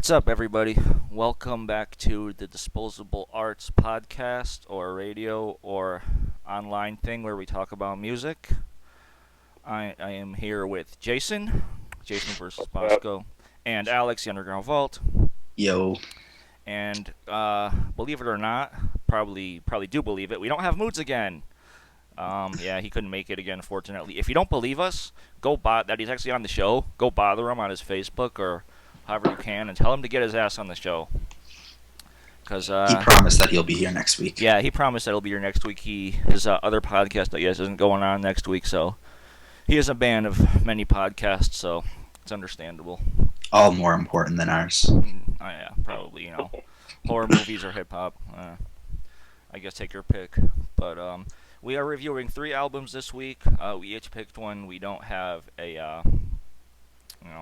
What's up, everybody? Welcome back to the Disposable Arts podcast, or radio, or online thing where we talk about music. I am here with Jason versus Bosco, and Alex, the Underground Vault. Yo. And believe it or not, probably do believe it, we don't have Moods again. Yeah, he couldn't make it again, fortunately. If you don't believe us, that he's actually on the show. Go bother him on his Facebook or however you can, and tell him to get his ass on the show. Cause he promised that he'll be here next week. Yeah, he promised that he'll be here next week. His other podcast, I guess, isn't going on next week, so he is a fan of many podcasts, so it's understandable. All more important than ours. Yeah, probably, horror movies or hip-hop. I guess take your pick. But we are reviewing 3 albums this week. We each picked one. We don't have a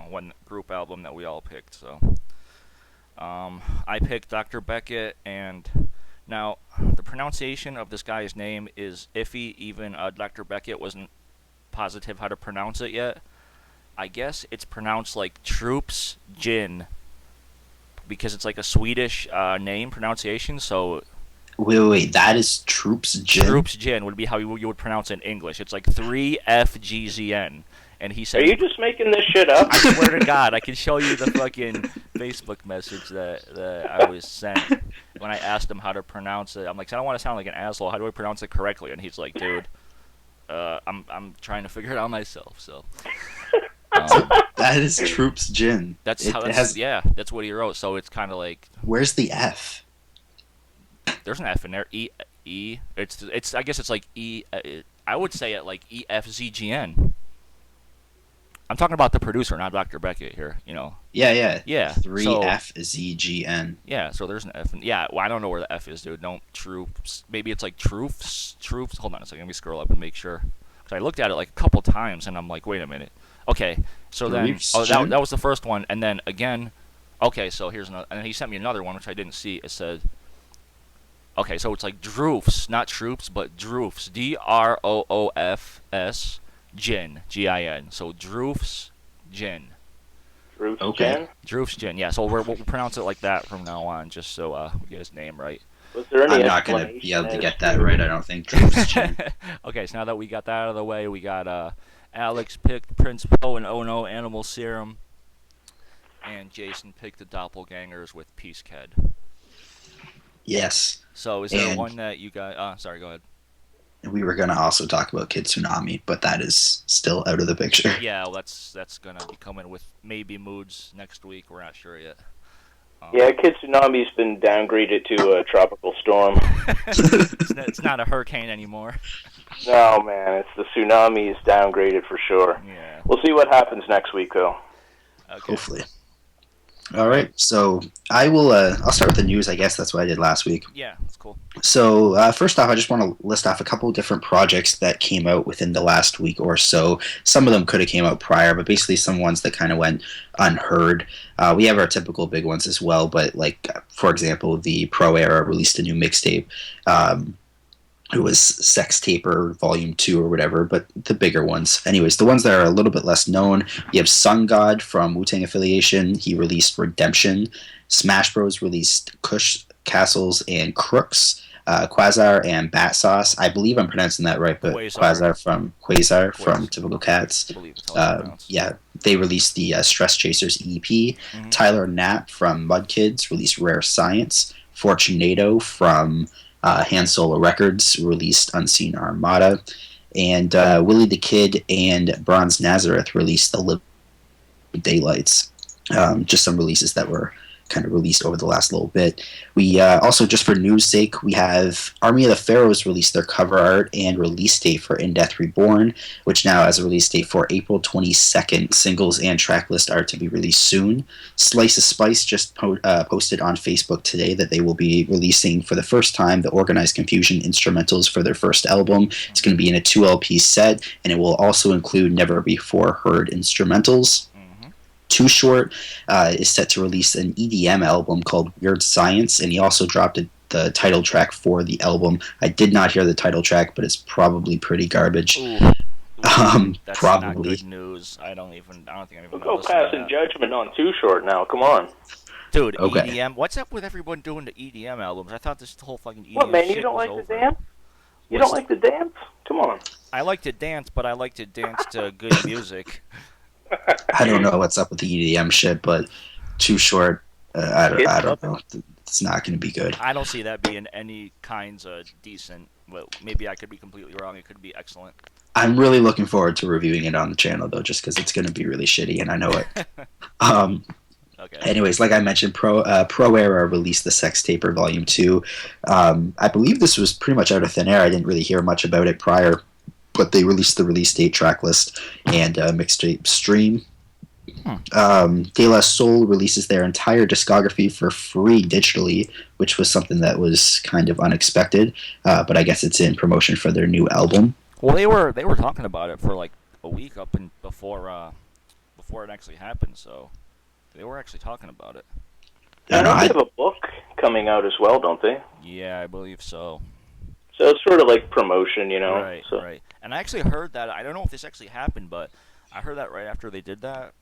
one group album that we all picked. So I picked Dr. Beckett, and now the pronunciation of this guy's name is iffy. Even Dr. Beckett wasn't positive how to pronounce it yet. I guess it's pronounced like Troops Gin, because it's like a Swedish name pronunciation. So wait, that is Troops Gin? Troops Gin would be how you would pronounce it in English. It's like 3FGZN. And he said, "Are you just making this shit up?" I swear to God, I can show you the fucking Facebook message that I was sent when I asked him how to pronounce it. I'm like, I don't want to sound like an asshole. How do I pronounce it correctly? And he's like, dude, I'm trying to figure it out myself. So that is Troops Gin. That's what he wrote. So it's kind of like, where's the F? There's an F in there. E. It's. I guess it's like E. I would say it like EFZGN. I'm talking about the producer, not Dr. Beckett here, Yeah. Yeah. 3FZGN. Yeah, so there's an F. Well, I don't know where the F is, dude. Don't Troops. Maybe it's like Troops. Hold on a second. Let me scroll up and make sure. Because I looked at it like a couple times, and I'm like, wait a minute. Okay, so then... that was the first one, and then again... Okay, so here's another... And then he sent me another one, which I didn't see. It said... Okay, so it's like Droofs, not Troops, but Droofs. DROOFS... Gin, Gin. So Droofs Gin. Droofs Gin? Droofs Gin, yeah. So we'll pronounce it like that from now on, just so we get his name right. Was there any I'm not going to be able to get that right, I don't think. Droofs Gin. Okay, so now that we got that out of the way, we got Alex picked Prince Poe and Oh No Animal Serum, and Jason picked the Doppelgangers with Peace Ked. Yes. So is there one that you got... sorry, go ahead. We were going to also talk about Kid Tsunami, but that is still out of the picture. Yeah, well, that's going to be coming with maybe Moods next week. We're not sure yet. Yeah, Kid Tsunami's been downgraded to a tropical storm. It's not a hurricane anymore. No, man, it's the tsunami is downgraded for sure. Yeah. We'll see what happens next week, though. Okay. Hopefully. All right, so I'll start with the news, I guess. That's what I did last week. Yeah, that's cool. So first off, I just want to list off a couple of different projects that came out within the last week or so. Some of them could have came out prior, but basically some ones that kind of went unheard. We have our typical big ones as well, but like, for example, the Pro Era released a new mixtape. It was Sex Taper Volume 2 or whatever, but the bigger ones. Anyways, the ones that are a little bit less known, you have Sun God from Wu-Tang affiliation. He released Redemption. Smash Bros. Released Kush, Castles, and Crooks. Quasar and Bat Sauce. I believe I'm pronouncing that right, but Quasar from Typical Cats. Yeah, they released the Stress Chasers EP. Mm-hmm. Tyler Knapp from Mud Kids released Rare Science. Fortunato from... Han Solo Records released Unseen Armada, and Willie the Kid and Bronze Nazareth released The Living Daylights. Just some releases that were kind of released over the last little bit. We also, just for news sake, we have Army of the Pharaohs released their cover art and release date for In Death Reborn, which now has a release date for April 22nd. Singles and track list are to be released soon. Slice of Spice just posted on Facebook today that they will be releasing for the first time the Organized Confusion instrumentals for their first album. It's going to be in a 2 LP set, and it will also include never before heard instrumentals. Too Short is set to release an EDM album called Weird Science, and he also dropped the title track for the album. I did not hear the title track, but it's probably pretty garbage. That's probably not good news. I don't think I'm even. We'll go passing judgment on Too Short now. Come on. Dude, Okay. EDM. What's up with everyone doing the EDM albums? I thought this whole fucking What, EDM man? You shit don't was like to over. dance? You don't What's like to dance? Come on. I like to dance, but I like to dance to good music. I don't know what's up with the EDM shit, but Too Short. Kids I love don't know. It's not going to be good. I don't see that being any kinds of decent. Well, maybe I could be completely wrong. It could be excellent. I'm really looking forward to reviewing it on the channel though, just because it's going to be really shitty, and I know it. Um, Okay. Anyways, like I mentioned, Pro Era released the Sex Taper Volume 2. I believe this was pretty much out of thin air. I didn't really hear much about it prior, but they released the release date, track list, and mixtape stream. De La Soul releases their entire discography for free digitally, which was something that was kind of unexpected, but I guess it's in promotion for their new album. Well, they were talking about it for like a week up and before it actually happened. So they were actually talking about it. I don't know, They have a book coming out as well, don't they? Yeah, I believe so. So it's sort of like promotion, you know? Right, So. right. And I actually heard that. I don't know if this actually happened, but I heard that right after they did that.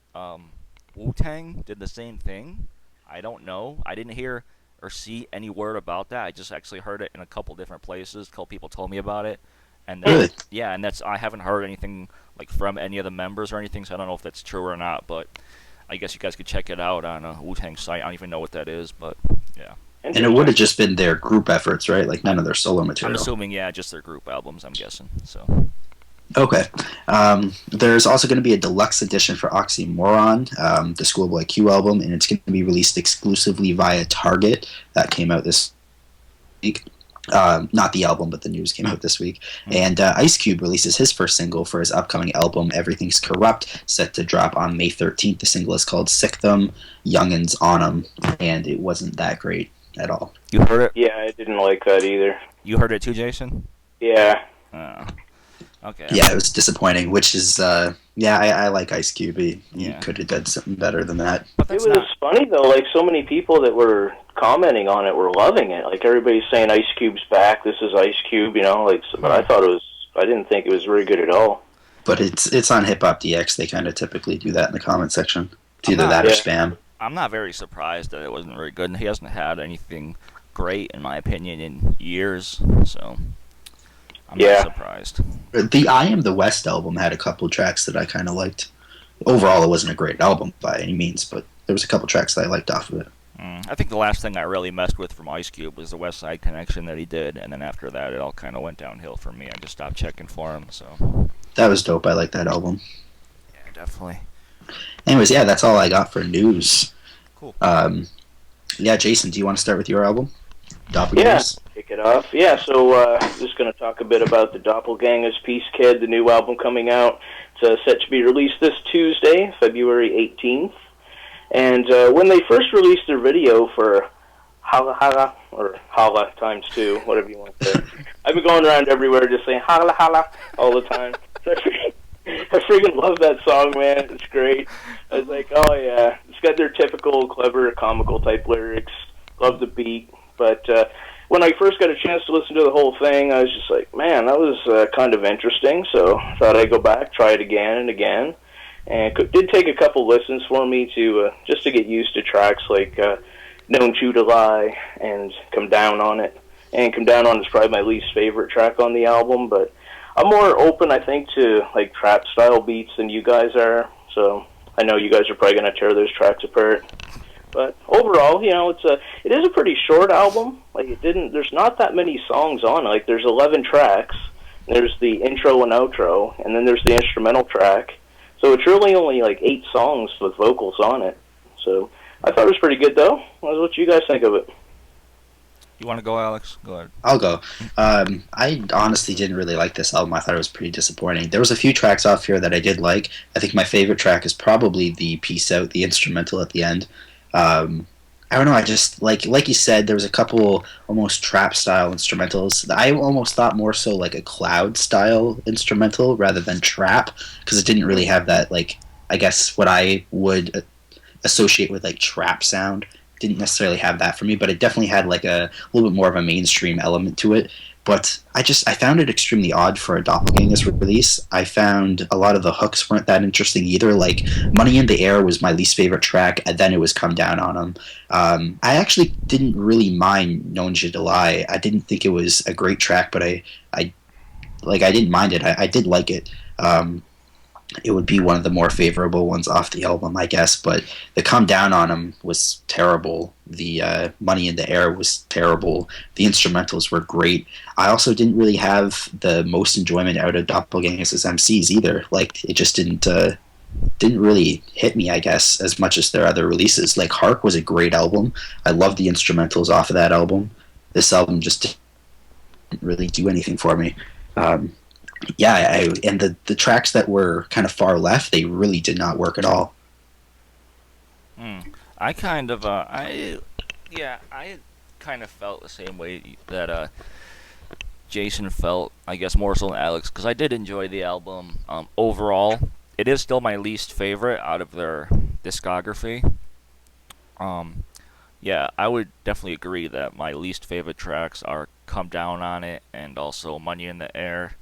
Wu-Tang did the same thing. I don't know. I didn't hear or see any word about that. I just actually heard it in a couple different places. A couple people told me about it, and then, Really? yeah, and I haven't heard anything like from any of the members or anything, so I don't know if that's true or not. But I guess you guys could check it out on a Wu-Tang site. I don't even know what that is, but yeah. And it would have just been their group efforts, right? Like none of their solo material. I'm assuming, yeah, just their group albums. I'm guessing. So. Okay. There's also going to be a deluxe edition for Oxymoron, the Schoolboy Q album, and it's going to be released exclusively via Target. That came out this week. Not the album, but the news came out this week. And Ice Cube releases his first single for his upcoming album, Everything's Corrupt, set to drop on May 13th. The single is called Sick Them, Youngins on 'em, and it wasn't that great at all. You heard it? Yeah, I didn't like that either. You heard it too, Jason? Yeah. Okay. Yeah, it was disappointing, which is, I like Ice Cube. He Yeah. could have done something better than that. But It that's was not. funny, though. Like, so many people that were commenting on it were loving it. Like, everybody's saying Ice Cube's back. This is Ice Cube, you know? Like, but I didn't think it was very good at all. But it's on Hip Hop DX. They kind of typically do that in the comment section. It's either I'm not- that or Yeah. spam. I'm not very surprised that it wasn't very good. And he hasn't had anything great, in my opinion, in years. So I'm Yeah. not surprised. The I Am the West album had a couple tracks that I kind of liked. Overall, it wasn't a great album by any means, but there was a couple tracks that I liked off of it. I think the last thing I really messed with from Ice Cube was the West Side Connection that he did, and then after that, it all kind of went downhill for me. I just stopped checking for him. So That was dope. I like that album. yeah, definitely. Anyways, yeah, that's all I got for news. Cool. Yeah, Jason, do you want to start with your album? Yeah, Doppelgangers? kick it off. Yeah, so just going to talk a bit about the Doppelgangers Peace Kid, the new album coming out. It's set to be released this Tuesday, February 18th. And when they first released their video for Hala Hala, or Hala times 2, whatever you want to say, I've been going around everywhere just saying Hala Hala all the time. So I freaking love that song, man. It's great. I was like, oh yeah, it's got their typical clever, comical type lyrics. Love the beat. But when I first got a chance to listen to the whole thing, I was just like, man, that was kind of interesting. So I thought I'd go back, try it again and again. And it did take a couple listens for me to just to get used to tracks like Known You to Lie and Come Down on It. And Come Down on It is probably my least favorite track on the album, but I'm more open, I think, to like trap style beats than you guys are. So I know you guys are probably going to tear those tracks apart. But overall, you know, it is a pretty short album. Like there's not that many songs on it. Like there's 11 tracks. There's the intro and outro, and then there's the instrumental track. So it's really only like 8 songs with vocals on it. So I thought it was pretty good, though. What you guys think of it? You want to go, Alex? Go ahead. I'll go. I honestly didn't really like this album. I thought it was pretty disappointing. There was a few tracks off here that I did like. I think my favorite track is probably the Peace Out, the instrumental at the end. I don't know, I just, like you said, there was a couple almost trap-style instrumentals. I almost thought more so like a Cloud-style instrumental rather than trap, because it didn't really have that, like, I guess what I would associate with, like, trap sound. didn't necessarily have that for me, but it definitely had like a little bit more of a mainstream element to it. But I found it extremely odd for a Doppelganger's release. I found a lot of the hooks weren't that interesting either. Like "Money in the Air" was my least favorite track, and then it was "Come Down on 'Em." I actually didn't really mind "Non Je Lie." I didn't think it was a great track, but I didn't mind it. I did like it. It would be one of the more favorable ones off the album, I guess. But the "Come Down on 'Em" was terrible. The "Money in the Air" was terrible. The instrumentals were great. I also didn't really have the most enjoyment out of Doppelgangers as MCs either. Like it just didn't really hit me, I guess, as much as their other releases. Like "Hark" was a great album. I love the instrumentals off of that album. This album just didn't really do anything for me. Um, yeah, and the tracks that were kind of far left, they really did not work at all. I kind of, I kind of felt the same way that Jason felt. I guess more so than Alex, because I did enjoy the album. Overall, it is still my least favorite out of their discography. Um, yeah, I would definitely agree that my least favorite tracks are "Come Down on It" and also "Money in the Air."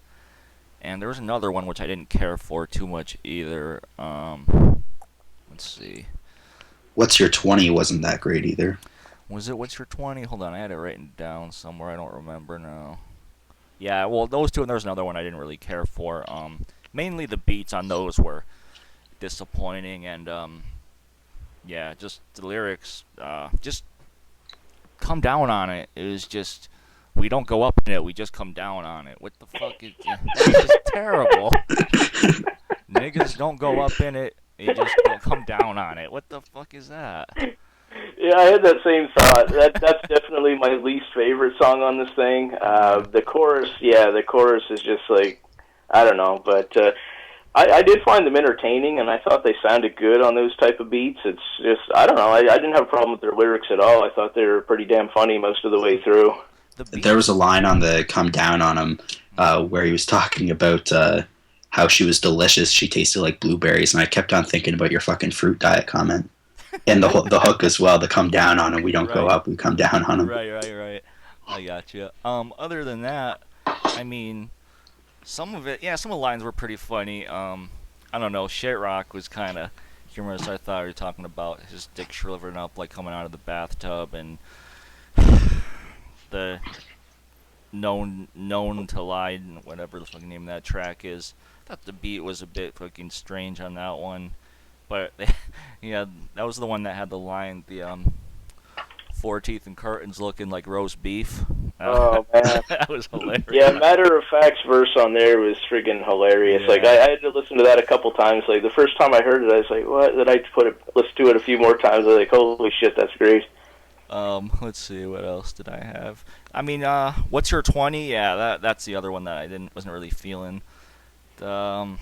And there was another one which I didn't care for too much either. Let's see. What's Your 20 wasn't that great either. Was it What's Your 20? Hold on, I had it written down somewhere. I don't remember now. Yeah, well, those two, and there's another one I didn't really care for. Mainly the beats on those were disappointing, and yeah, just the lyrics, just "Come Down on It" is just, we don't go up in it, we just come down on it. What the fuck is that's just terrible. Niggas don't go up in it, they just come down on it. What the fuck is that? Yeah, I had that same thought. That's definitely my least favorite song on this thing. The chorus, yeah, the chorus is just like, I don't know, but I did find them entertaining, and I thought they sounded good on those type of beats. It's just, I don't know, I didn't have a problem with their lyrics at all. I thought they were pretty damn funny most of the way through. There was a line on the "Come Down on 'Em" where he was talking about how she was delicious. She tasted like blueberries, and I kept on thinking about your fucking fruit diet comment. And the hook as well. The "Come Down on 'Em." We don't go Right. up. We come down on 'em. Right. I got you. Other than that, I mean, some of it, yeah, some of the lines were pretty funny. I don't know, Shit Rock was kind of humorous. I thought we were talking about his dick shriveling up, like coming out of the bathtub, and the known to lie, whatever the fucking name of that track is. I thought the beat was a bit fucking strange on that one, but yeah, that was the one that had the line, the four teeth and curtains looking like roast beef. Oh, man. That was hilarious. Yeah, Matter of Fact's verse on there was friggin' hilarious. Yeah. Like, I had to listen to that a couple times. Like, the first time I heard it, I was like, what? Then I listen to it a few more times. I was like, holy shit, that's great. Let's see, what else did I have? I mean, What's Your 20? Yeah, that's the other one that I wasn't really feeling. Um,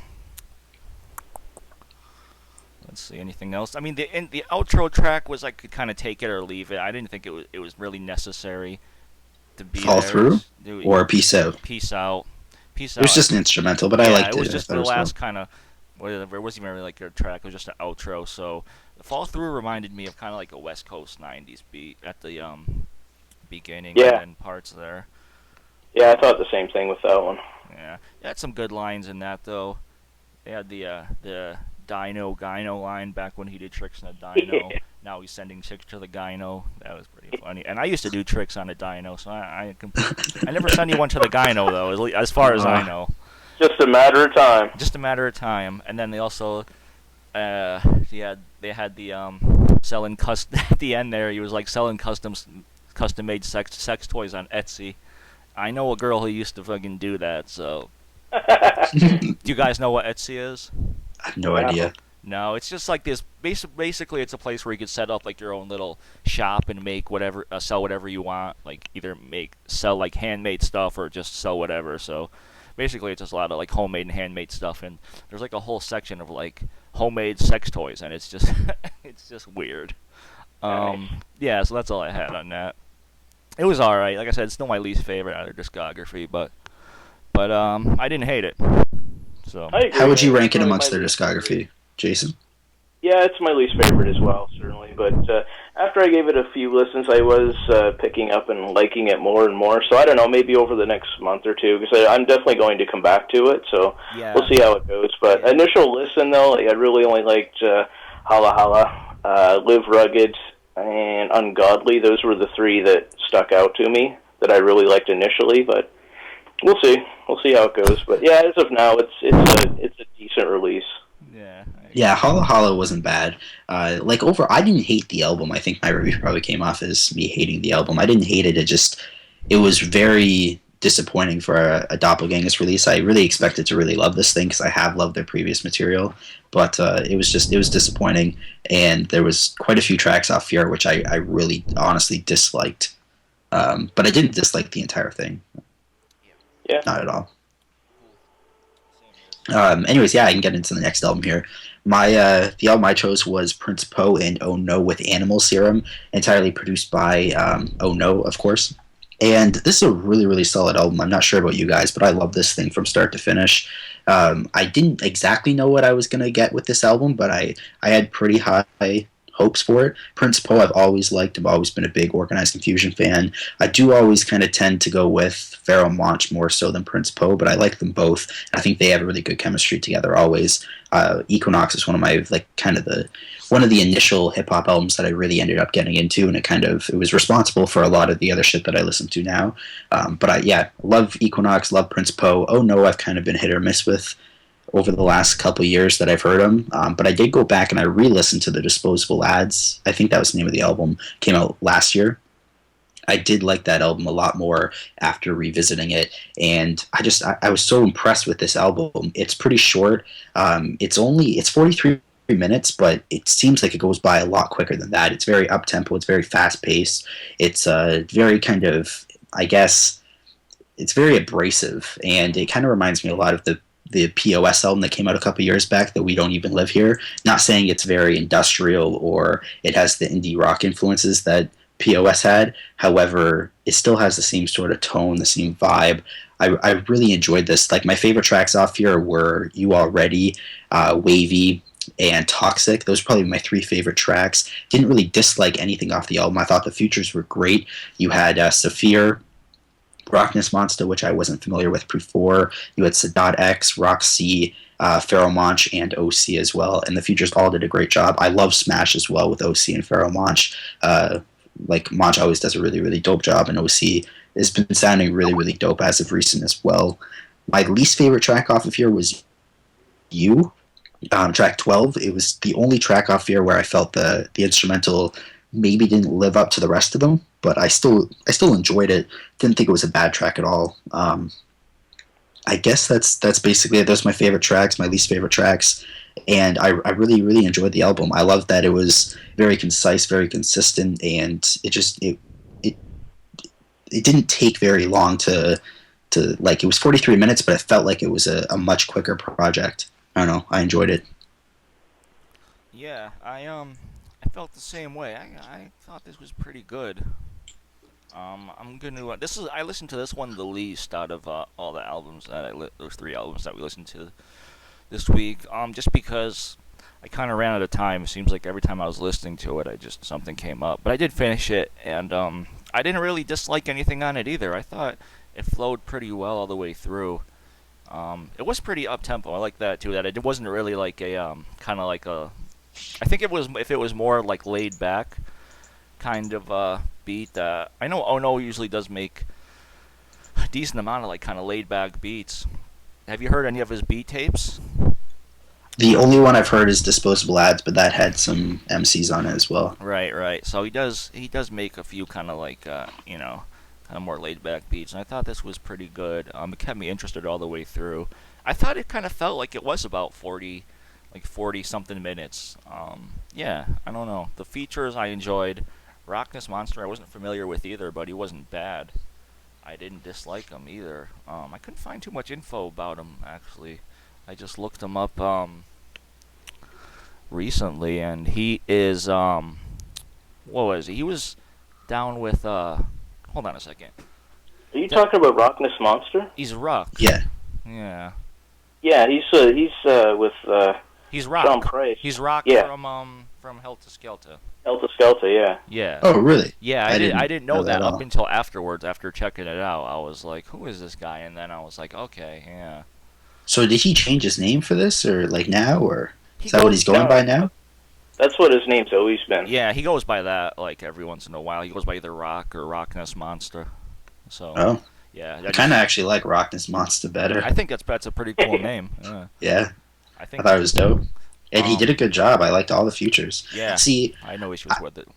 let's see, anything else? I mean, the outro track was, I could kind of take it or leave it. I didn't think it was really necessary to be Fall there. Through Dude, or Peace Out. Peace Out. Peace It was Out. just an instrumental, but I liked it. It was just I thought the it was last cool. kind of, whatever. It wasn't even really like a track. It was just an outro. So, the Fall Through reminded me of kind of like a West Coast '90s beat at the beginning Yeah. and parts there. Yeah, I thought the same thing with that one. Yeah, they had some good lines in that though. They had the Dino Gyno line back when he did tricks on a Dino. Now he's sending chicks to the Gyno. That was pretty funny. And I used to do tricks on a Dino, so I never sent anyone to the Gyno though, as far as I know. Just a matter of time. Just a matter of time. And then they also, they had the selling at the end there. He was like selling custom made sex toys on Etsy. I know a girl who used to fucking do that. So, do you guys know what Etsy is? I have no idea. No, it's just like this. Basically, it's a place where you could set up like your own little shop and make whatever, sell whatever you want. Like either sell like handmade stuff or just sell whatever. So basically, it's just a lot of like homemade and handmade stuff. And there's like a whole section of like homemade sex toys, and it's just it's just weird. Nice. Yeah, so that's all I had on that. It was all right. Like I said, it's still my least favorite out of their discography, but I didn't hate it. So I agree, How would you man. rank it Probably amongst my their least discography, favorite. Jason? Yeah, it's my least favorite as well, certainly. But after I gave it a few listens, I was picking up and liking it more and more. So I don't know, maybe over the next month or two, because I'm definitely going to come back to it. So Yeah. we'll see how it goes. But Yeah. initial listen, though, I really only liked Hala Hala, Live Rugged, and Ungodly. Those were the three that stuck out to me that I really liked initially. But we'll see. We'll see how it goes. But yeah, as of now, it's a decent release. Yeah. Yeah, Hollow Hollow wasn't bad. I didn't hate the album. I think my review probably came off as me hating the album. I didn't hate it. It was very disappointing for a Doppelgangers release. I really expected to really love this thing because I have loved their previous material, but it was disappointing. And there was quite a few tracks off Fear which I really honestly disliked. But I didn't dislike the entire thing. Yeah. Not at all. Anyways, yeah, I can get into the next album here. The album I chose was Prince Poe and Oh No with Animal Serum, entirely produced by Oh No, of course. And this is a really, really solid album. I'm not sure about you guys, but I love this thing from start to finish. I didn't exactly know what I was going to get with this album, but I had pretty high hopes for it. Prince Poe I've always liked. I've always been a big Organized Confusion fan. I do always kind of tend to go with Pharoah Monch more so than Prince Poe, but I like them both. I think they have a really good chemistry together always. Equinox is one of my one of the initial hip hop albums that I really ended up getting into, and it was responsible for a lot of the other shit that I listen to now. But I love Equinox, love Prince Poe. Oh No, I've kind of been hit or miss with over the last couple of years that I've heard them. But I did go back and I re-listened to the Disposable Ads. I think that was the name of the album. Came out last year. I did like that album a lot more after revisiting it, and I was so impressed with this album. It's pretty short. It's 43 minutes, but it seems like it goes by a lot quicker than that. It's very up tempo. It's very fast paced. It's very kind of, I guess, it's very abrasive, and it kind of reminds me a lot of the POS album that came out a couple years back, that We Don't Even Live Here. Not saying it's very industrial or it has the indie rock influences that POS had. However, it still has the same sort of tone, the same vibe. I really enjoyed this. Like, my favorite tracks off here were You Already, Wavy, and Toxic. Those are probably my three favorite tracks. Didn't really dislike anything off the album. I thought the features were great. You had Saphir, Rockness Monster, which I wasn't familiar with before. You had Sadat X, Roxy, Pharoah Monch, and OC as well. And the features all did a great job. I love Smash as well with OC and Pharoah Monch. Monch always does a really, really dope job, and OC has been sounding really, really dope as of recent as well. My least favorite track off of here was You, track 12. It was the only track off here where I felt the instrumental maybe didn't live up to the rest of them, but I still enjoyed it. Didn't think it was a bad track at all. I guess that's basically it. Those are my favorite tracks, my least favorite tracks, and I really, really enjoyed the album. I loved that it was very concise, very consistent, and it didn't take very long to it was 43 minutes, but it felt like it was a much quicker project. I don't know. I enjoyed it. Yeah, I felt the same way. I thought this was pretty good. I'm gonna. I listened to this one the least out of all the albums those three albums that we listened to this week. Just because I kind of ran out of time. It seems like every time I was listening to it, something came up. But I did finish it, and I didn't really dislike anything on it either. I thought it flowed pretty well all the way through. It was pretty up tempo. I like that too. That it wasn't really like a kind of like a. I think if it was more like laid back kind of beat. I know Ono usually does make a decent amount of like kind of laid back beats. Have you heard any of his beat tapes? The only one I've heard is Disposable Ads, but that had some MCs on it as well. Right. So he does make a few kind of like kind of more laid back beats, and I thought this was pretty good. It kept me interested all the way through. I thought it kind of felt like it was about 40 something minutes. Yeah, I don't know. The features I enjoyed. Rockness Monster I wasn't familiar with either, but he wasn't bad. I didn't dislike him either. I couldn't find too much info about him actually. I just looked him up recently, and he is what was he? He was down with hold on a second. Are you talking about Rockness Monster? He's Rock. Yeah. Yeah. Yeah, he's with He's Rock. John Price. He's Rock Yeah. from Helter Skelter. Elta Skelta, yeah. Yeah. Oh, really? Yeah, I I didn't didn't know know that that at up all. until afterwards. After checking it out, I was like, "Who is this guy?" And then I was like, "Okay, yeah." So did he change his name for this, or like now, or He is that what goes, he's going by No, now? that's what his name's always been. yeah, he goes by that like every once in a while. He goes by either Rock or Rockness Monster. So, Oh, yeah, I I kind just of actually like Rockness Monster better. I think that's a pretty cool name. Yeah, Yeah, I I think thought it was dope, and he did um a good job. I liked all the features. yeah, See, I had no issues with it.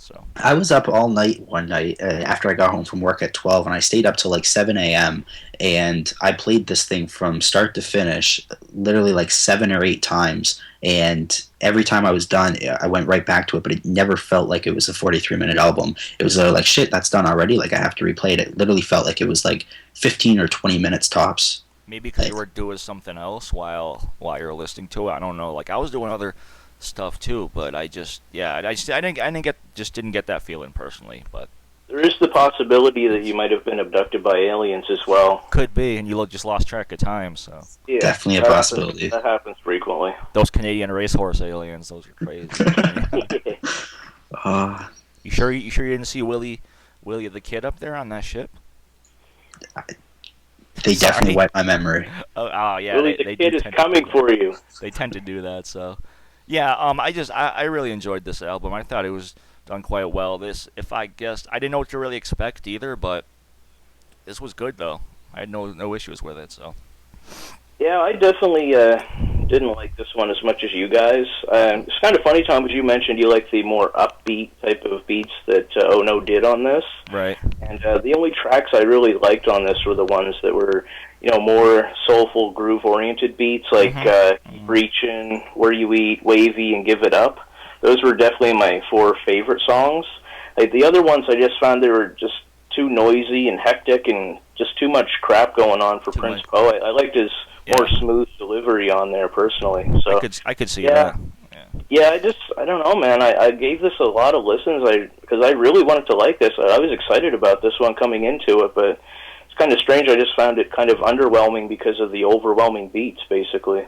So, I was up all night one night after I got home from work at 12, and I stayed up till like 7 a.m. And I played this thing from start to finish, literally like 7 or 8 times. And every time I was done, I went right back to it, but it never felt like it was a 43-minute album. It was like, shit, that's done already. Like, I have to replay it. It literally felt like it was like 15 or 20 minutes tops. maybe because you Like, were doing something else while you're listening to it. I don't know. Like I was doing other stuff too, but I just yeah, I didn't get just didn't get that feeling personally, but There is the possibility that you might have been abducted by aliens as well. could be, and just lost track of time. So Yeah, definitely a that happens. possibility. That happens frequently. those Canadian racehorse aliens, those are crazy. uh, You sure you didn't see Willie the kid up there on that ship? they Sorry. definitely wiped my memory. Oh yeah, Really, the they kid do is tend to do coming that. for you. They tend to do that. So yeah, I really enjoyed this album. I thought it was done quite well. This, if I guessed, I didn't know what to really expect either, but this was good though. I had no issues with it. So Yeah, I definitely didn't like this one as much as you guys. It's kind of funny, Tom, because you mentioned you like the more upbeat type of beats that Oh No did on this. right, And the only tracks I really liked on this were the ones that were, more soulful, groove-oriented beats, like Keep Reaching, Where You Eat, Wavy, and Give It Up. Those were definitely my four favorite songs. Like the other ones, I just found they were just too noisy and hectic and just too much crap going on for Too Prince much. Poe. I liked his Yeah. more smooth delivery on there personally. So I could see yeah. that. Yeah. yeah, I don't know, man. I gave this a lot of listens. Because I really wanted to like this. I was excited about this one coming into it, but it's kind of strange. I just found it kind of underwhelming because of the overwhelming beats, basically.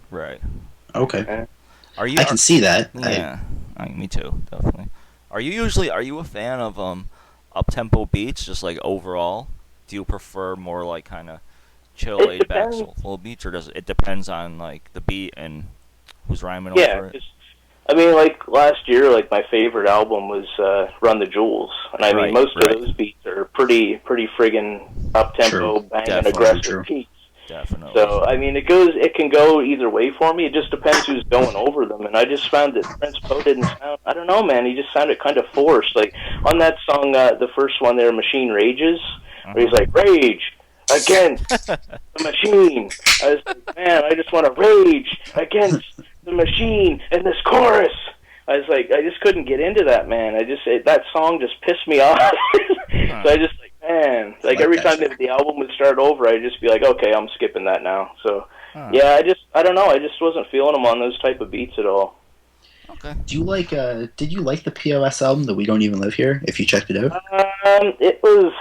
Right. Okay, Are you? I can see that. Yeah. Me too. Definitely. Are you a fan of up tempo beats? Just like overall, do you prefer more like kind of chill, It laid back, depends. soulful beats, or does it depends on like the beat and who's rhyming Yeah, over it? I mean, like last year, like my favorite album was Run the Jewels, and I mean Right, most right. of those beats are pretty friggin' up tempo, True. banging, Definitely aggressive true. beats. Definitely. So I mean, it can go either way for me. It just depends who's going over them. And I just found that Prince Poe didn't sound. I don't know, man. He just sounded kind of forced. Like on that song, the first one there, "Machine Rages," where he's like, "Rage against the machine." I was like, man, I just want to rage against the machine in this chorus. I was like, I just couldn't get into that, man. That song just pissed me off. So I just like, man, like like every that time shit. that the album would start over, I'd just be like, okay, I'm skipping that now. So Huh. yeah, I don't know, I just wasn't feeling them on those type of beats at all. Okay. Do you like? Did you like the POS album, the We Don't Even Live Here? If you checked it out. It was,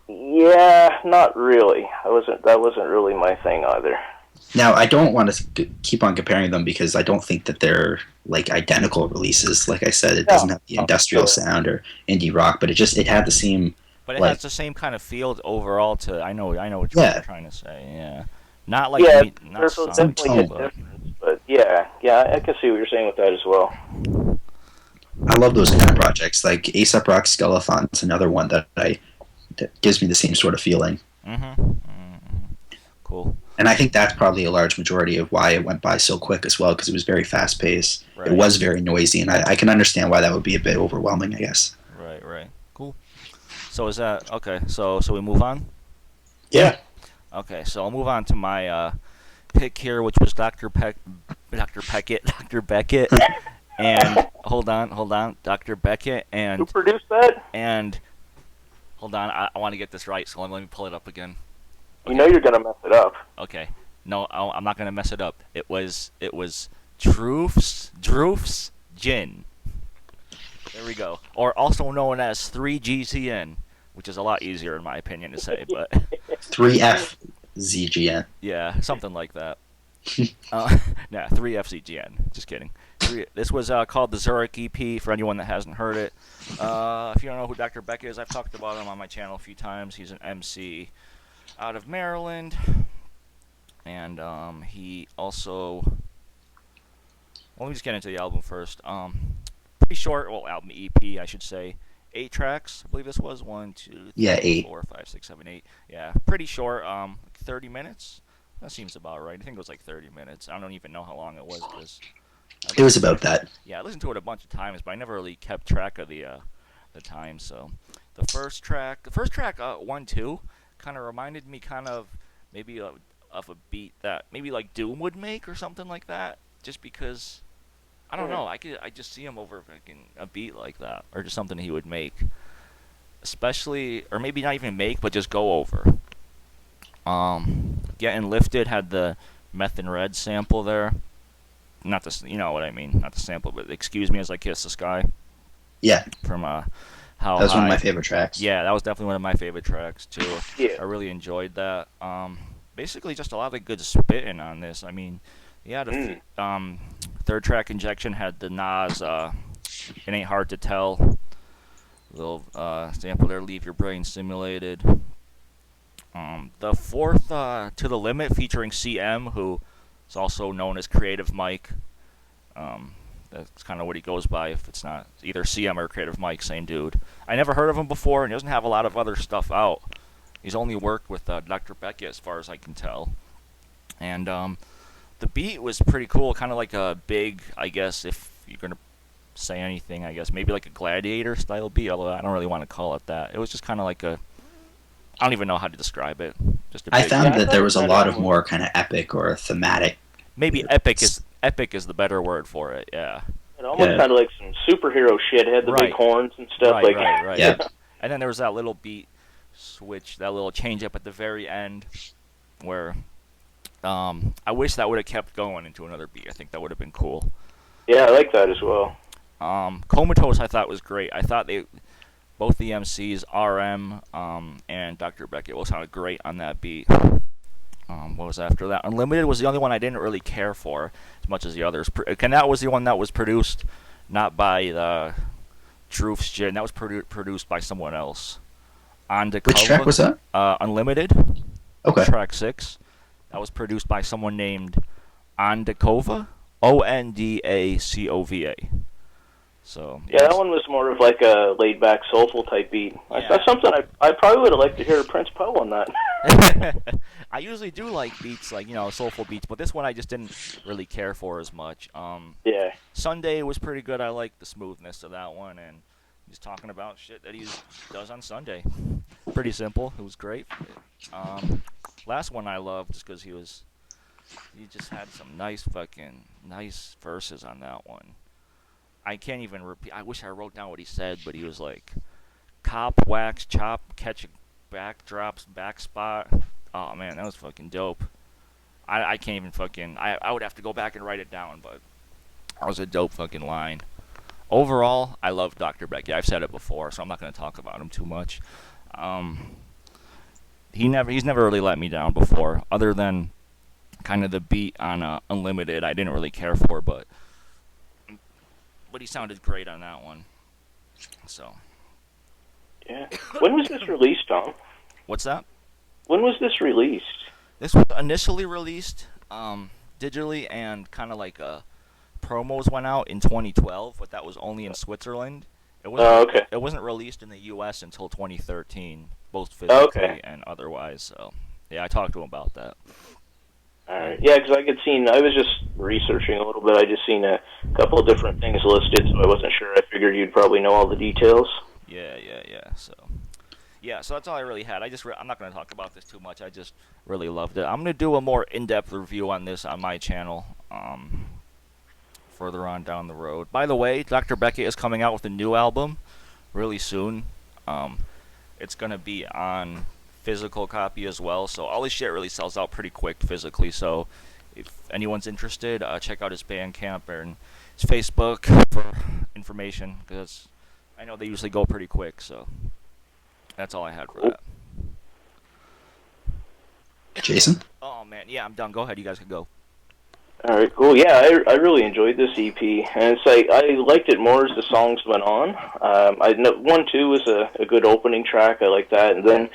yeah, not really. That wasn't really my thing either. Now, I don't want to keep on comparing them because I don't think that they're like identical releases. Like I said, it doesn't have the industrial sound or indie rock, but it had the same. But it Like- has the same kind of feel overall to. I know what Yeah. you're trying to say. Yeah. Not like Yeah, not there's song, definitely a tone. difference, but yeah, I can see what you're saying with that as well. I love those kind of projects. Like ASAP Rock Skeleton's another one that gives me the same sort of feeling. Mm-hmm. Cool. And I think that's probably a large majority of why it went by so quick as well, because it was very fast paced. Right. It was very noisy, and I can understand why that would be a bit overwhelming, I guess. Right. Cool. So is that okay? So we move on. Yeah. Okay, so I'll move on to my pick here, which was Dr. Beckett, and hold on, Dr. Beckett, Who and produced that? hold on, I want to get this right, so let me pull it up again. You know you're gonna mess it up. Okay, no, I'm not gonna mess it up. It was Droof's Gin. There we go, or also known as 3GCN, which is a lot easier in my opinion to say, but 3F ZGN. yeah, something like that. Nah, 3FCGN. Just kidding. This was called the Zurich EP. For anyone that hasn't heard it, if you don't know who Dr. Beck is, I've talked about him on my channel a few times. He's an MC out of Maryland, and he also. Well, let me just get into the album first. Pretty short, well, album EP, I should say. 8 tracks, I believe this was. 1, 2, Yeah, 3, eight. 4, 5, 6, 7, 8. Yeah, pretty short. 30 minutes. That seems about right. I think it was like 30 minutes. I don't even know how long it was because It was about that. yeah, I listened to it a bunch of times, but I never really kept track of the time. So the first track, 1, 2, kind of reminded me kind of maybe of a beat that maybe like Doom would make or something like that. Just because I don't know, I just see him over fucking a beat like that or just something he would make, especially or maybe not even make, but just go over. Getting Lifted had the Meth and Red sample there. Not the, you know what I mean, not the sample, but Excuse Me As I Kiss the Sky Yeah, from How that was one of High. my favorite tracks. Yeah, that was definitely one of my favorite tracks too. Yeah. I really enjoyed that. Basically just a lot of good spitting on this. I mean, yeah, third track Injection had the Nas It Ain't Hard to Tell little sample there, Leave Your Brain Stimulated. The fourth To the Limit featuring CM, who is also known as Creative Mike. That's kind of what he goes by. If it's not either CM or Creative Mike, same dude. I never heard of him before, and he doesn't have a lot of other stuff out. He's only worked with Dr. Becky, as far as I can tell. And the beat was pretty cool, kind of like a big, I guess, if you're gonna say anything, I guess maybe like a Gladiator style beat. Although I don't really want to call it that. It was just kind of like a, I don't even know how to describe it. Just a I big, found that there was a thought lot it of was- more kind of epic or thematic. maybe epic is the better word for it. Yeah. It almost Yeah. sounded like some superhero shit. It had the Right. big horns and stuff. Right. Yeah. And then there was that little beat switch, that little change up at the very end, where I wish that would have kept going into another beat. I think that would have been cool. Yeah, I like that as well. Comatose I thought was great. I thought both the MCs, RM and Dr. Beckett, both sounded great on that beat. What was after that? Unlimited was the only one I didn't really care for as much as the others. And that was the one that was produced not by the Droof's Gin. That was produced by someone else. Which track was that? Unlimited. Okay. Track 6. That was produced by someone named Ondakova. Ondacova. So Yeah, that one was more of like a laid-back, soulful type beat. Yeah. That's something I probably would have liked to hear Prince Poe on that. I usually do like beats, like, soulful beats, but this one I just didn't really care for as much. Yeah. Sunday was pretty good. I liked the smoothness of that one, and he's talking about shit that he does on Sunday. Pretty simple. It was great. Last one I loved just because he just had some nice verses on that one. I can't even repeat. I wish I wrote down what he said, but he was like, cop, wax, chop, catch backdrops, back spot. Oh man, that was fucking dope. I can't even fucking. I would have to go back and write it down, but that was a dope fucking line. Overall, I love Dr. Becky. I've said it before, so I'm not gonna talk about him too much. He's never really let me down before, other than kind of the beat on Unlimited. I didn't really care for, but he sounded great on that one. So. Yeah. When was this released, Tom? What's that? When was this released? This was initially released digitally, and kind of like promos went out in 2012, but that was only in Switzerland. Oh, okay. It wasn't released in the U.S. until 2013, both physically Okay. and otherwise. So, yeah, I talked to him about that. All right. Yeah, because I was just researching a little bit. I just seen a couple of different things listed, so I wasn't sure. I figured you'd probably know all the details. Yeah. So that's all I really had. I'm not going to talk about this too much. I just really loved it. I'm going to do a more in-depth review on this on my channel further on down the road. By the way, Dr. Beckett is coming out with a new album really soon. It's going to be on physical copy as well, so all his shit really sells out pretty quick physically. So if anyone's interested, check out his Bandcamp and his Facebook for information, because I know they usually go pretty quick. So that's all I had for that. Jason? Oh man, yeah, I'm done. Go ahead, you guys can go. All right, cool. Yeah, I really enjoyed this EP, and it's like I liked it more as the songs went on. I know 1-2 was a good opening track. I like that, and then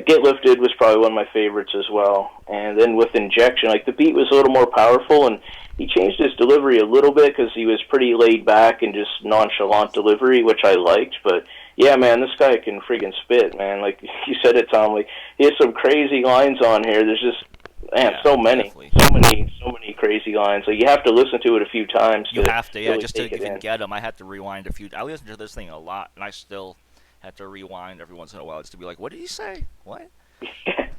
Get Lifted was probably one of my favorites as well. And then with Injection, like the beat was a little more powerful, and he changed his delivery a little bit because he was pretty laid back and just nonchalant delivery, which I liked. But yeah, man, this guy can friggin' spit, man. Like you said it, Tom. Like he has some crazy lines on here. There's just man, Yeah, so many, definitely. so many crazy lines. Like you have to listen to it a few times You to have to, yeah, really just to take it even in. get them. I had to rewind a few. I listened to this thing a lot, and I still had to rewind every once in a while just to be like, "What did he say? What?"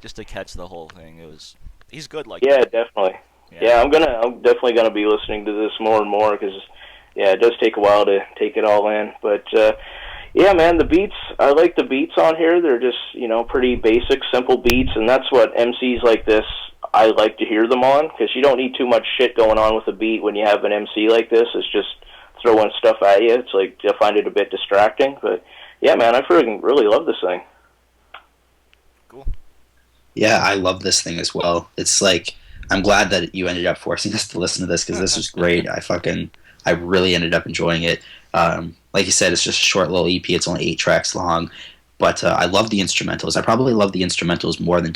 Just to catch the whole thing. It was. He's good like Yeah, that. definitely. Yeah. Yeah, I'm definitely gonna be listening to this more and more because yeah, it does take a while to take it all in. But yeah, man, the beats. I like the beats on here. They're just pretty basic, simple beats, and that's what MCs like this. I like to hear them on because you don't need too much shit going on with a beat when you have an MC like this. It's just throwing stuff at you. It's like I find it a bit distracting, but yeah, man, I freaking really love this thing. Cool. Yeah, I love this thing as well. It's like I'm glad that you ended up forcing us to listen to this because this was great. I really ended up enjoying it. Like you said, it's just a short little EP. It's only 8 tracks long, but I love the instrumentals. I probably love the instrumentals more than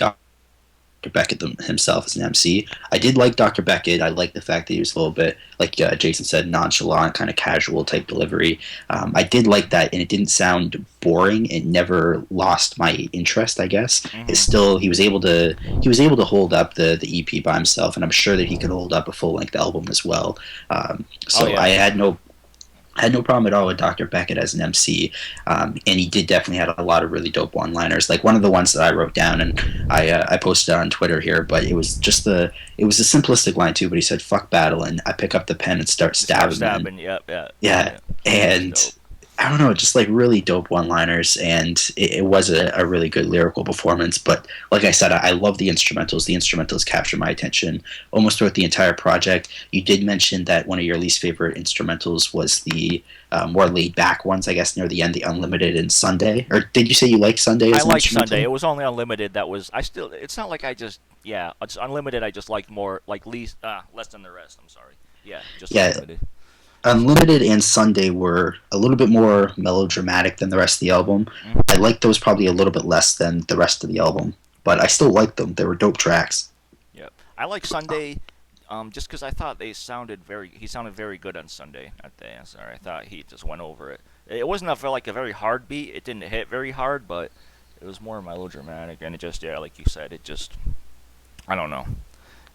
Beckett himself as an MC. I did like Dr. Beckett. I like the fact that he was a little bit, like Jason said, nonchalant, kind of casual type delivery. I did like that, and it didn't sound boring. It never lost my interest. I guess it's Hmm. still he was able to hold up the EP by himself, and I'm sure that he could hold up a full length album as well. Oh So yeah. I had no problem at all with Dr. Beckett as an MC, and he did definitely had a lot of really dope one-liners. Like one of the ones that I wrote down and I posted on Twitter here, but it was a simplistic line too. But he said "fuck battle" and I pick up the pen and start Just start stabbing men. stabbing. Yep. Yeah. Yeah, Yeah. That's and dope. I don't know, just like really dope one-liners, and it was a really good lyrical performance. But like I said, I love the instrumentals. The instrumentals capture my attention almost throughout the entire project. You did mention that one of your least favorite instrumentals was the more laid-back ones, I guess, near the end, the Unlimited and Sunday. Or did you say you like Sunday I as an like Sunday. instrumental? It was only unlimited. That was. I still. It's not like I just. Yeah. It's unlimited. I just like more. Like least. Less than the rest. I'm sorry. Yeah. Just Yeah, unlimited. Unlimited and Sunday were a little bit more melodramatic than the rest of the album. I Hmm. liked those probably a little bit less than the rest of the album, but I still liked them. They were dope tracks. Yep. I like Sunday. Just because I thought they sounded very. He sounded very good on Sunday at the answer. I thought he just went over it. It wasn't like a very hard beat. It didn't hit very hard, but it was more melodramatic, and it just like you said, it just. I don't know.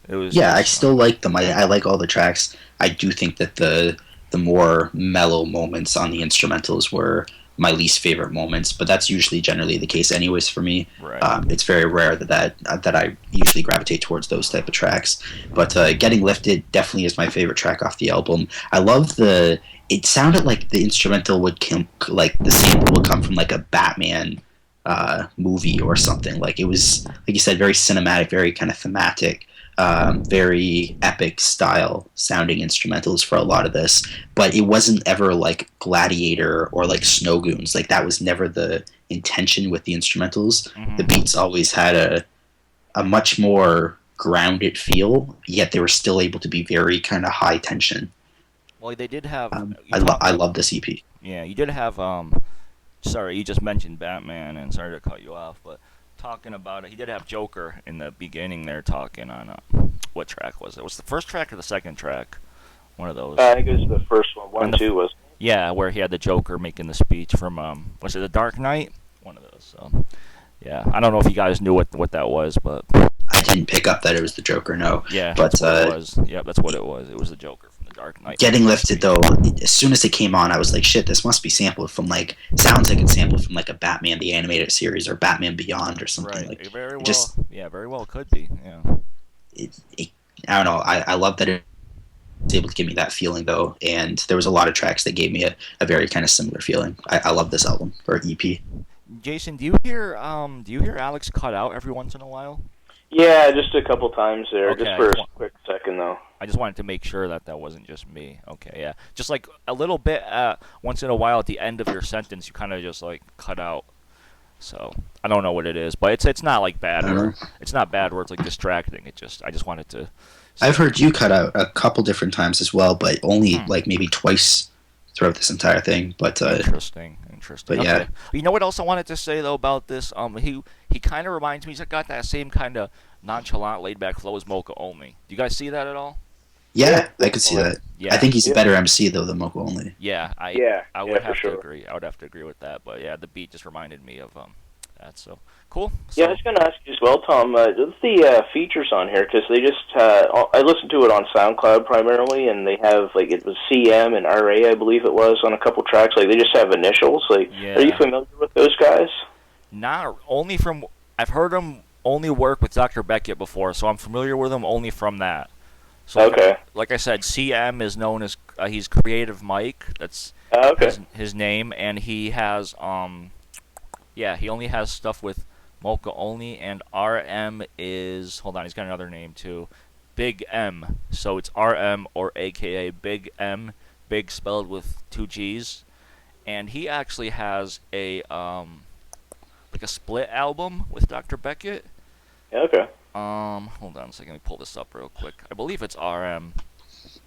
It was Yeah, I just. still like them. I like all the tracks. I do think that the more mellow moments on the instrumentals were my least favorite moments, but that's usually generally the case anyways for me. Right. It's very rare that I usually gravitate towards those type of tracks. But Getting Lifted definitely is my favorite track off the album. I love the. It sounded like the instrumental would come, like the sample would come from like a Batman movie or something. Like it was, like you said, very cinematic, very kind of thematic, very epic style sounding instrumentals for a lot of this. But it wasn't ever like Gladiator or like Snow Goons. Like that was never the intention with the instrumentals. The Hmm. beats always had a much more grounded feel, yet they were still able to be very kind of high tension. Well, they did have. You I talked up. love this EP. Yeah, you did have. Sorry, you just mentioned Batman, and sorry to cut you off, but talking about it, he did have Joker in the beginning there talking on what track was it? Was it the first track or the second track? One of those. I think it was the first one. On One, the two was. yeah, where he had the Joker making the speech from was it the Dark Knight? One of those. So yeah, I don't know if you guys knew what that was, but I didn't pick up that it was the Joker, no. yeah, that's But what it was. Yep, that's what it was. It was the Joker from the Dark Knight Getting making the Lifted speech. though, as soon as it came on, I was like, shit, this must be sampled from like sounds like it's sampled from like a Batman the Animated Series or Batman Beyond or something. Right. Like Very it well. just Yeah, very well could be. Yeah. it I don't know. I love that it was able to give me that feeling though, and there was a lot of tracks that gave me a very kind of similar feeling. I love this album or EP. Jason, do you hear Alex cut out every once in a while? Yeah, just a couple times there, Okay, just for a quick second though. I just wanted to make sure that that wasn't just me. Okay, yeah, just like a little bit once in a while at the end of your sentence, you kind of just like cut out. So I don't know what it is, but it's not like I bad don't where know. it's not bad where it's like distracting. I just wanted to I've heard you cut out a couple different times as well, but only Hmm. like maybe twice throughout this entire thing. Interesting. Interesting. But Okay. yeah, You know what else I wanted to say though about this? He kind of reminds me. He's got that same kind of nonchalant, laid back flow as Mocha Only. Do you guys see that at all? Yeah, yeah, I could see definitely. that. I Yeah. think he's a Yeah, better MC though than Moko only. Yeah. I yeah, would for have to sure. agree. I would have to agree with that. But yeah, the beat just reminded me of that. So cool. Yeah, I So was going to ask you as well, Tom. What's the features on here? Because they just I listened to it on SoundCloud primarily, and they have like it was CM and RA, I believe it was, on a couple tracks. Like they just have initials. Like, are you yeah, familiar with those guys? not only from I've heard him only work with Dr. Beckett before, so I'm familiar with him only from that. So Okay. like I said, CM is known as he's Creative Mike. That's Okay. his name, and he has yeah, he only has stuff with Mocha only, and RM is hold on, he's got another name too, Big M. So it's RM or AKA Big M, big spelled with two G's, and he actually has a like a split album with Dr. Beckett. Okay. Hold on a second, let me pull this up real quick. I believe it's RM.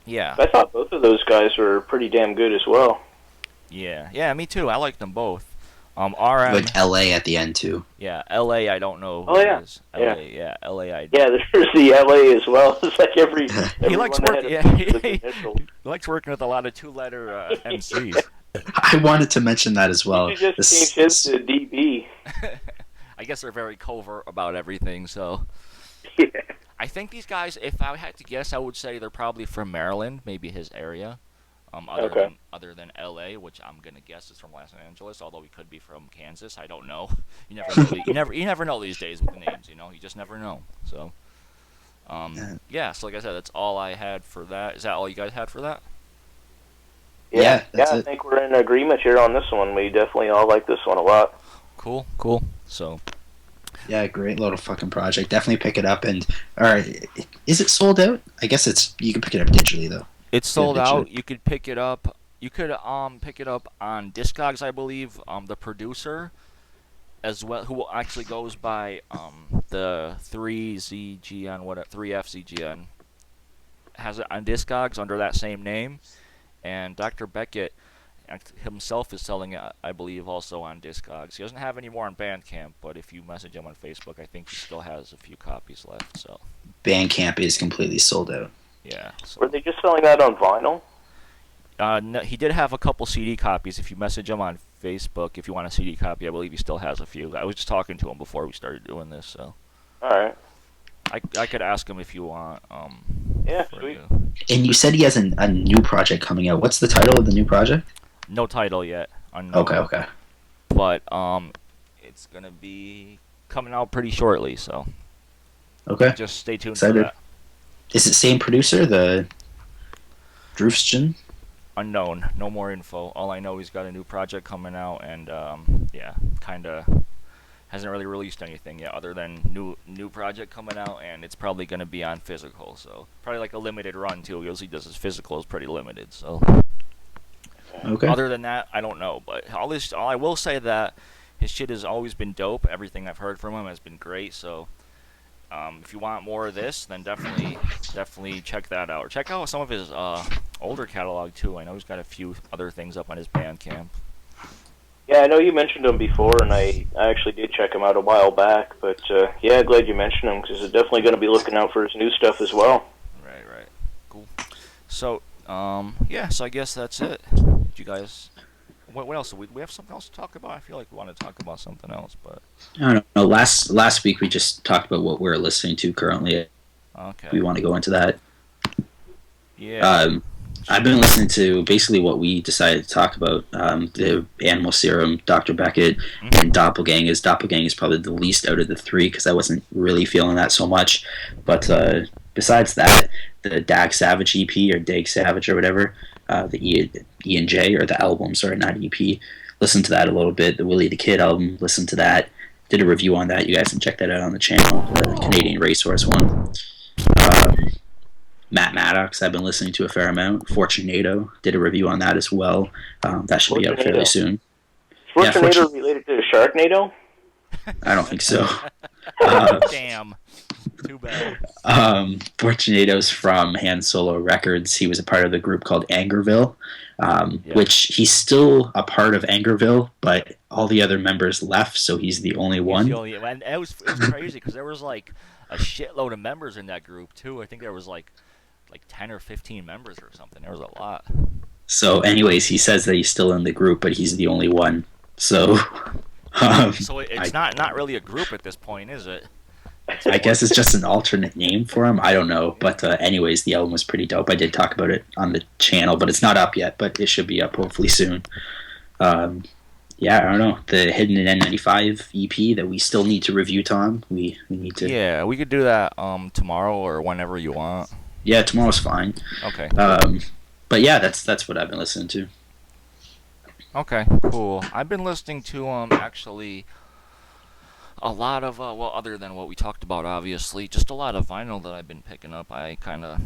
Yeah, I thought both of those guys were pretty damn good as well. yeah, me too. I like them both. RM, Like LA at the end too. yeah, LA. I don't know who Oh it yeah. is. Yeah. LA, yeah, LA. Yeah, there's the LA as well. It's like He likes everyone work. had Yeah, a piece of initials. he likes working with a lot of two-letter MCs. I wanted to mention that as well. You should just This, change his to DB. I guess they're very covert about everything. So Yeah. I think these guys, if I had to guess, I would say they're probably from Maryland, maybe his area. Okay. Other than LA, which I'm gonna guess is from Los Angeles, although he could be from Kansas. I don't know. You never know. You never know these days with the names. You know, you just never know. So, yeah. So like I said, that's all I had for that. Is that all you guys had for that? Yeah, that's I it. think we're in agreement here on this one. We definitely all like this one a lot. Cool. So Yeah, great little fucking project. Definitely pick it up. And all right, is it sold out? I guess it's you can pick it up digitally though. it's sold Yeah, out. You could pick it up. You could pick it up on Discogs, I believe. The producer as well, who actually goes by the 3ZGN, 3FZGN, has it on Discogs under that same name, and Dr. Beckett himself is selling it, I believe, also on Discogs. He doesn't have any more on Bandcamp, but if you message him on Facebook, I think he still has a few copies left. So Bandcamp is completely sold out. yeah. So. Were they just selling that on vinyl? No, he did have a couple CD copies. If you message him on Facebook, if you want a CD copy, I believe he still has a few. I was just talking to him before we started doing this, so All right. I could ask him if you want. Yeah, for sweet. And you said he has a new project coming out. What's the title of the new project? No title yet. Unknown. Okay. But it's gonna be coming out pretty shortly, so Okay. just stay tuned Excited. for that. Is it same producer, the Droofston? Unknown. No more info. All I know, he's got a new project coming out, and yeah, kind of hasn't really released anything yet, other than new project coming out, and it's probably gonna be on physical. So probably like a limited run too. Because he does his physical is pretty limited. So Okay. other than that, I don't know. But all I will say that his shit has always been dope. Everything I've heard from him has been great. So if you want more of this, then definitely check that out. Or check out some of his older catalog too. I know he's got a few other things up on his Bandcamp. Yeah, I know you mentioned him before, and I actually did check him out a while back. But yeah, glad you mentioned him because I'm definitely going to be looking out for his new stuff as well. Right. Cool. So yeah. So I guess that's it. Did you guys? What else? We have something else to talk about. I feel like we want to talk about something else, but I don't know. Last week we just talked about what we're listening to currently. okay. We want to go into that. Yeah. I've been listening to basically what we decided to talk about, the Animal Serum, Dr. Beckett, and Doppelgang. Doppelgang is probably the least out of the three because I wasn't really feeling that so much. But besides that, the Dag Savage EP or Dag Savage or whatever, the E and J or the album, sorry, not EP. Listened to that a little bit. The Willie the Kid album, listened to that. Did a review on that. You guys can check that out on the channel, the Canadian Racehorse one. Matt Maddox, I've been listening to a fair amount. Fortunato, did a review on that as well. That should be out fairly soon. Yeah, Fortunato related to Sharknado? I don't think so. Damn. Too bad. Fortunato's from Han Solo Records. He was a part of the group called Angerville, Yeah. which he's still a part of Angerville, but all the other members left, so he's the only He's the one. only, and it was crazy because there was like a shitload of members in that group too. I think there was like 10 or 15 members or something. There was a lot. So, anyways, he says that he's still in the group, but he's the only one. So, um, So I, it's not really a group at this point, is it? It's I more. guess it's just an alternate name for him. I don't know. But, anyways, the album was pretty dope. I did talk about it on the channel, but it's not up yet, but it should be up hopefully soon. Um, yeah, I don't know. The Hidden in N95 EP that we still need to review, Tom. We need to. Yeah, we could do that tomorrow or whenever you want. Yeah, tomorrow's fine. Okay. But yeah, that's what I've been listening to. Okay, cool. I've been listening to actually a lot of well, other than what we talked about, obviously, just a lot of vinyl that I've been picking up. I kind of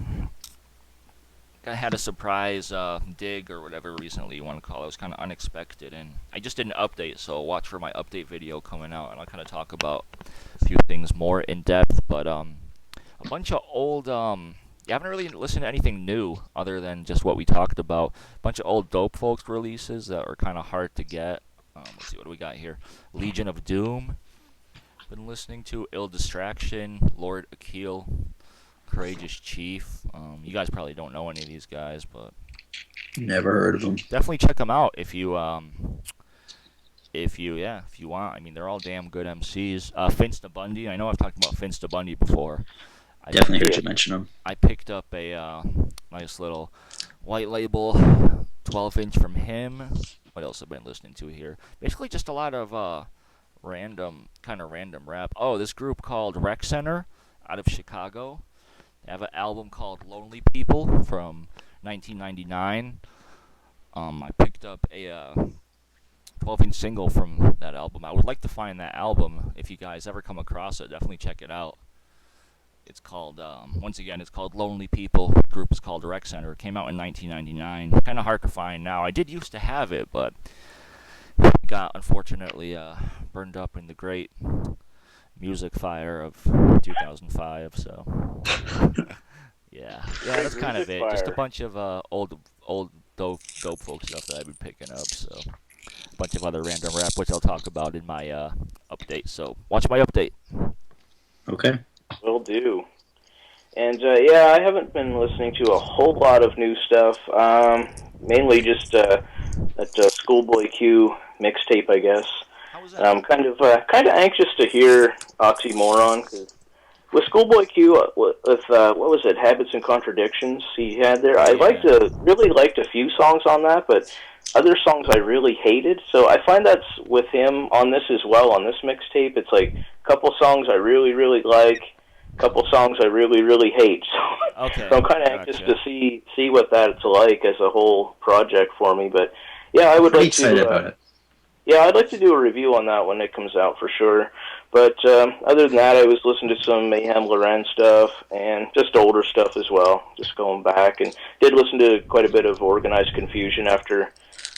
had a surprise dig or whatever recently you want to call it. It was kind of unexpected, and I just did an update, so watch for my update video coming out, and I'll kind of talk about a few things more in depth. But a bunch of old you haven't really listened to anything new other than just what we talked about. A bunch of old Dope Folks releases that are kind of hard to get. Let's see what do we got here. Legion of Doom. Been listening to Ill Distraction, Lord Akil, Courageous Chief. You guys probably don't know any of these guys, but Never heard of them. definitely check them out if you want. I mean, they're all damn good MCs. Finsta Bundy. I know I've talked about Finsta Bundy before. I Definitely heard you mention them. I picked up a nice little white label 12-inch from him. What else have I been listening to here? Basically just a lot of random rap. Oh, this group called Rec Center out of Chicago. They have an album called Lonely People from 1999. I picked up a 12-inch single from that album. I would like to find that album. If you guys ever come across it, definitely check it out. It's called, once again, it's called Lonely People. The group is called Rec Center. It came out in 1999. Kind of hard to find now. I did used to have it, but it got, unfortunately, burned up in the great music fire of 2005, so... yeah, that's kind of it. Just a bunch of old dope folk stuff that I've been picking up, so... A bunch of other random rap, which I'll talk about in my update, so watch my update. Okay. Will do. And yeah, I haven't been listening to a whole lot of new stuff. Mainly just that Schoolboy Q mixtape, I guess. How was that? I'm kind of anxious to hear Oxymoron, because with Schoolboy Q, with what was it, Habits and Contradictions he had there. I really liked a few songs on that, but other songs I really hated. So I find that's with him on this as well. On this mixtape, it's like a couple songs I really like, a couple songs I really hate. Okay. So I'm kind of anxious to see what that's like as a whole project for me. But yeah, I would Pretty like excited to. about it. Yeah, I'd like to do a review on that when it comes out for sure. But other than that, I was listening to some Mayhem Loren stuff and just older stuff as well, just going back. And did listen to quite a bit of Organized Confusion after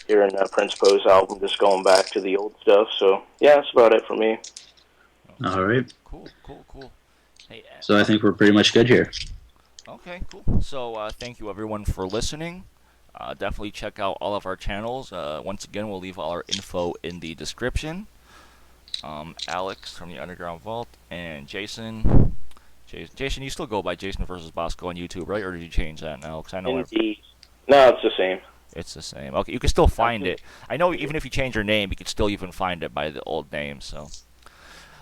hearing Prince Poe's album, just going back to the old stuff. So, yeah, that's about it for me. All right. Cool. Hey, So I think we're pretty much good here. okay, cool. So thank you everyone for listening. Definitely check out all of our channels. Once again, we'll leave all our info in the description. Alex from the Underground Vault and Jason. Jason, you still go by Jason versus Bosco on YouTube, right? Or did you change that now? Because I know Indeed. No, it's the same. it's the same. Okay, you can still find it. I know even if you change your name, you can still even find it by the old name. So,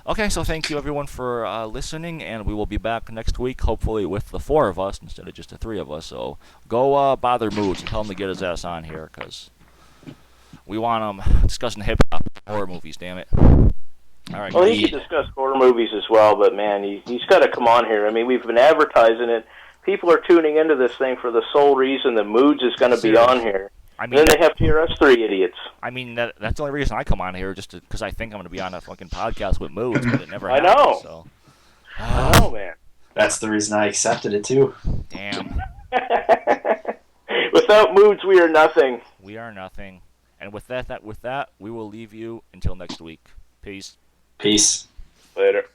okay, so thank you everyone for listening, and we will be back next week, hopefully with the 4 of us instead of just the 3 of us. So go bother Moods and tell him to get his ass on here, because we want him discussing hip hop horror movies. Damn it! All right. Well, he can discuss horror movies as well, but man, he's got to come on here. I mean, we've been advertising it. People are tuning into this thing for the sole reason that Moods is going to be on here. I mean, then they have to hear us 3 idiots. I mean, that's the only reason I come on here, just because I think I'm going to be on a fucking podcast with Moods, but it never I happens. know. So. I know, man. That's the reason I accepted it too. Damn. Without Moods, we are nothing. We are nothing. And with that, we will leave you until next week. Peace. Peace. Later.